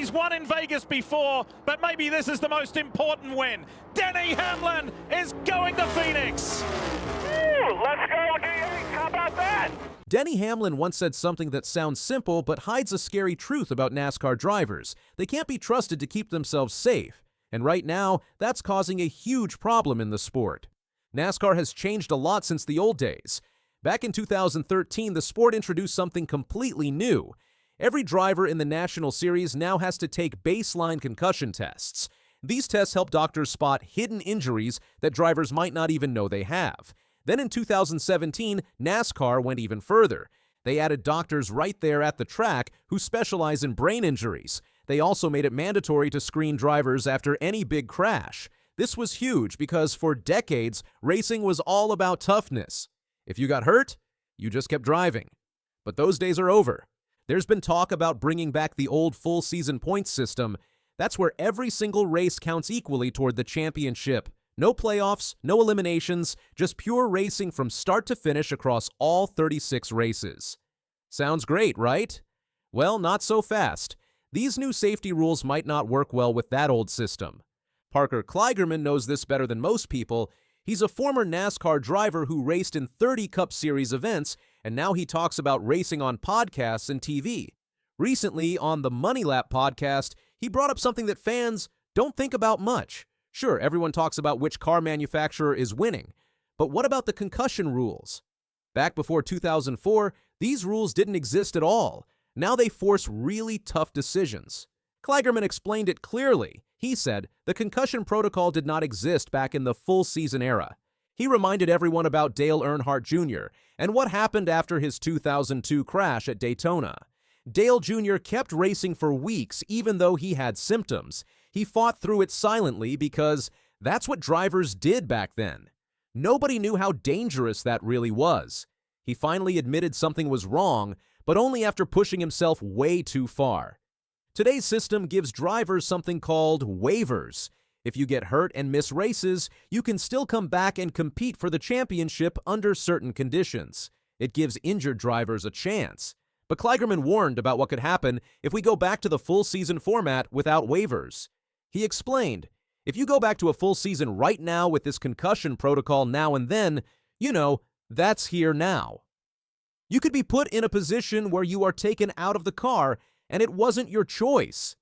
He's won in Vegas before, but maybe this is the most important win. Denny Hamlin is going to Phoenix. Ooh, let's go, D8. How about that? Denny Hamlin once said something that sounds simple but hides a scary truth about NASCAR drivers. They can't be trusted to keep themselves safe. And right now, that's causing a huge problem in the sport. NASCAR has changed a lot since the old days. Back in 2013, the sport introduced something completely new. Every driver in the National Series now has to take baseline concussion tests. These tests help doctors spot hidden injuries that drivers might not even know they have. Then in 2017, NASCAR went even further. They added doctors right there at the track who specialize in brain injuries. They also made it mandatory to screen drivers after any big crash. This was huge because for decades, racing was all about toughness. If you got hurt, you just kept driving. But those days are over. There's been talk about bringing back the old full season points system. That's where every single race counts equally toward the championship. No playoffs, no eliminations, just pure racing from start to finish across all 36 races. Sounds great, right? Well, not so fast. These new safety rules might not work well with that old system. Parker Kligerman knows this better than most people. He's a former NASCAR driver who raced in 30 Cup Series events, and now he talks about racing on podcasts and TV. Recently, on the Money Lap podcast, he brought up something that fans don't think about much. Sure, everyone talks about which car manufacturer is winning, but what about the concussion rules? Back before 2004, these rules didn't exist at all. Now they force really tough decisions. Kligerman explained it clearly. He said the concussion protocol did not exist back in the full season era. He reminded everyone about Dale Earnhardt Jr. and what happened after his 2002 crash at Daytona. Dale Jr. kept racing for weeks even though he had symptoms. He fought through it silently because that's what drivers did back then. Nobody knew how dangerous that really was. He finally admitted something was wrong, but only after pushing himself way too far. Today's system gives drivers something called waivers. If you get hurt and miss races, you can still come back and compete for the championship under certain conditions. It gives injured drivers a chance. But Kligerman warned about what could happen if we go back to the full season format without waivers. He explained, if you go back to a full season right now with this concussion protocol now and then, that's here now. You could be put in a position where you are taken out of the car and it wasn't your choice.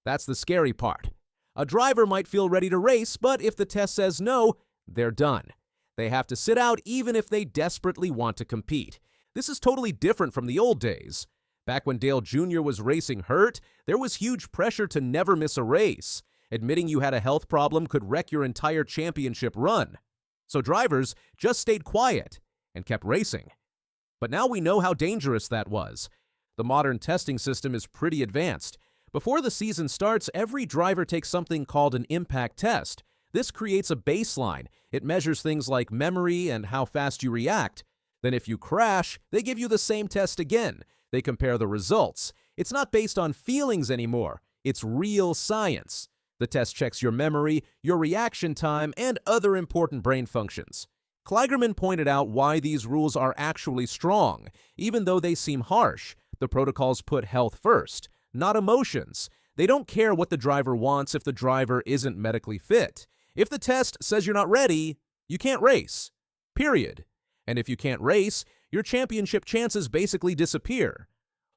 That's the scary part. A driver might feel ready to race, but if the test says no, they're done. They have to sit out even if they desperately want to compete. This is totally different from the old days. Back when Dale Jr. was racing hurt, there was huge pressure to never miss a race. Admitting you had a health problem could wreck your entire championship run. So drivers just stayed quiet and kept racing. But now we know how dangerous that was. The modern testing system is pretty advanced. Before the season starts, every driver takes something called an impact test. This creates a baseline. It measures things like memory and how fast you react. Then if you crash, they give you the same test again. They compare the results. It's not based on feelings anymore. It's real science. The test checks your memory, your reaction time, and other important brain functions. Kligerman pointed out why these rules are actually strong. Even though they seem harsh, the protocols put health first, not emotions. They don't care what the driver wants if the driver isn't medically fit. If the test says you're not ready, you can't race. Period. And if you can't race, your championship chances basically disappear.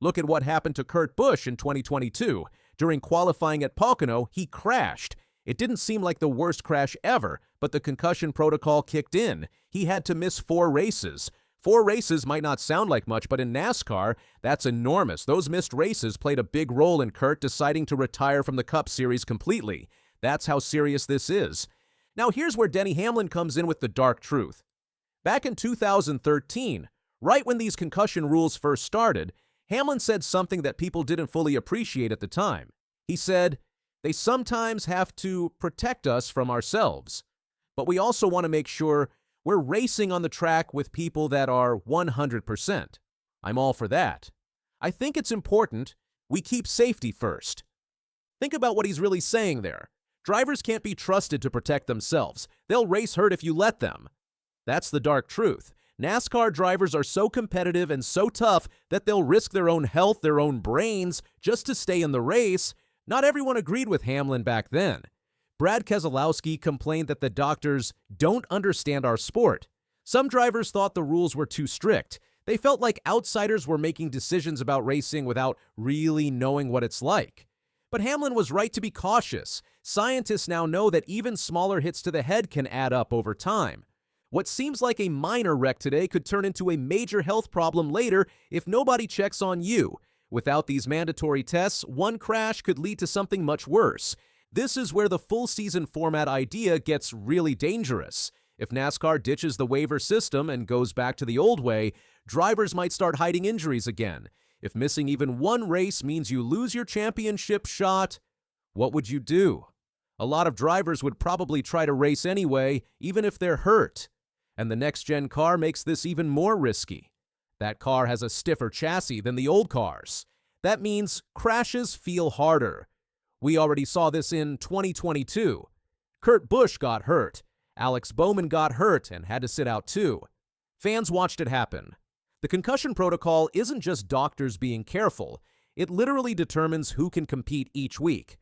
Look at what happened to Kurt Busch in 2022. During qualifying at Pocono, he crashed. It didn't seem like the worst crash ever, but the concussion protocol kicked in. He had to miss 4 races. 4 races might not sound like much, but in NASCAR, that's enormous. Those missed races played a big role in Kurt deciding to retire from the Cup Series completely. That's how serious this is. Now here's where Denny Hamlin comes in with the dark truth. Back in 2013, right when these concussion rules first started, Hamlin said something that people didn't fully appreciate at the time. He said, "They sometimes have to protect us from ourselves, but we also want to make sure we're racing on the track with people that are 100%. I'm all for that. I think it's important we keep safety first." Think about what he's really saying there. Drivers can't be trusted to protect themselves. They'll race hurt if you let them. That's the dark truth. NASCAR drivers are so competitive and so tough that they'll risk their own health, their own brains, just to stay in the race. Not everyone agreed with Hamlin back then. Brad Keselowski complained that the doctors don't understand our sport. Some drivers thought the rules were too strict. They felt like outsiders were making decisions about racing without really knowing what it's like. But Hamlin was right to be cautious. Scientists now know that even smaller hits to the head can add up over time. What seems like a minor wreck today could turn into a major health problem later if nobody checks on you. Without these mandatory tests, one crash could lead to something much worse. This is where the full season format idea gets really dangerous. If NASCAR ditches the waiver system and goes back to the old way, drivers might start hiding injuries again. If missing even one race means you lose your championship shot, what would you do? A lot of drivers would probably try to race anyway, even if they're hurt. And the next-gen car makes this even more risky. That car has a stiffer chassis than the old cars. That means crashes feel harder. We already saw this in 2022. Kurt Busch got hurt. Alex Bowman got hurt and had to sit out too. Fans watched it happen. The concussion protocol isn't just doctors being careful. It literally determines who can compete each week.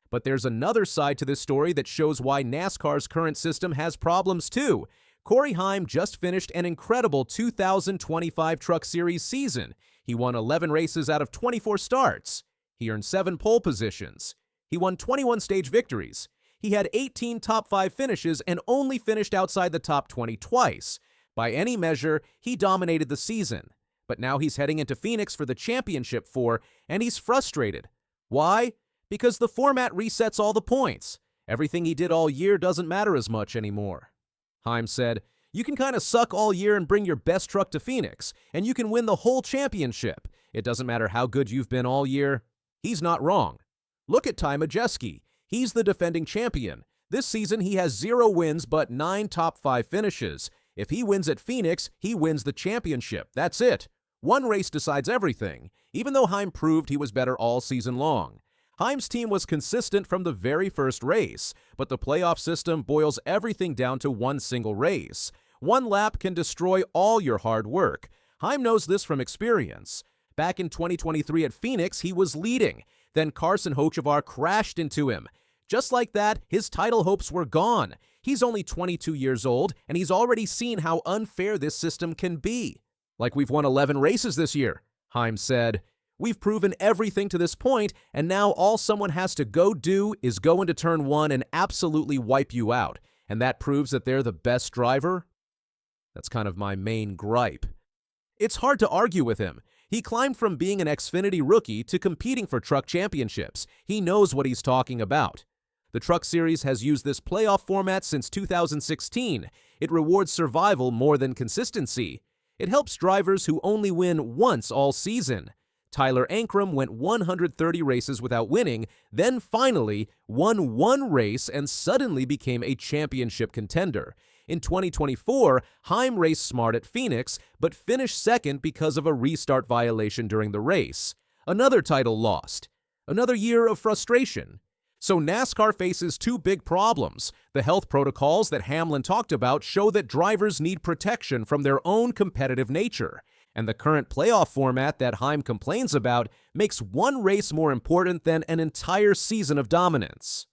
But there's another side to this story that shows why NASCAR's current system has problems too. Corey Heim just finished an incredible 2025 Truck Series season. He won 11 races out of 24 starts. He earned 7 pole positions. He won 21 stage victories. He had 18 top 5 finishes and only finished outside the top 20 twice. By any measure, he dominated the season. But now he's heading into Phoenix for the championship and he's frustrated. Why? Because the format resets all the points. Everything he did all year doesn't matter as much anymore. Heim said, "You can kind of suck all year and bring your best truck to Phoenix, and you can win the whole championship. It doesn't matter how good you've been all year." He's not wrong. Look at Ty Majeski. He's the defending champion. This season he has 0 wins but 9 top 5 finishes. If he wins at Phoenix, he wins the championship. That's it. One race decides everything, even though Heim proved he was better all season long. Heim's team was consistent from the very first race, but the playoff system boils everything down to one single race. One lap can destroy all your hard work. Heim knows this from experience. Back in 2023 at Phoenix, he was leading. Then Carson Hocevar crashed into him. Just like that, his title hopes were gone. He's only 22 years old, and he's already seen how unfair this system can be. "Like we've won 11 races this year," Heim said. "We've proven everything to this point, and now all someone has to go do is go into turn 1 and absolutely wipe you out. And that proves that they're the best driver?" That's kind of my main gripe. It's hard to argue with him. He climbed from being an Xfinity rookie to competing for truck championships. He knows what he's talking about. The Truck Series has used this playoff format since 2016. It rewards survival more than consistency. It helps drivers who only win once all season. Tyler Ankrum went 130 races without winning, then finally won 1 race and suddenly became a championship contender. In 2024, Heim raced smart at Phoenix, but finished second because of a restart violation during the race. Another title lost. Another year of frustration. So NASCAR faces 2 big problems. The health protocols that Hamlin talked about show that drivers need protection from their own competitive nature. And the current playoff format that Heim complains about makes one race more important than an entire season of dominance.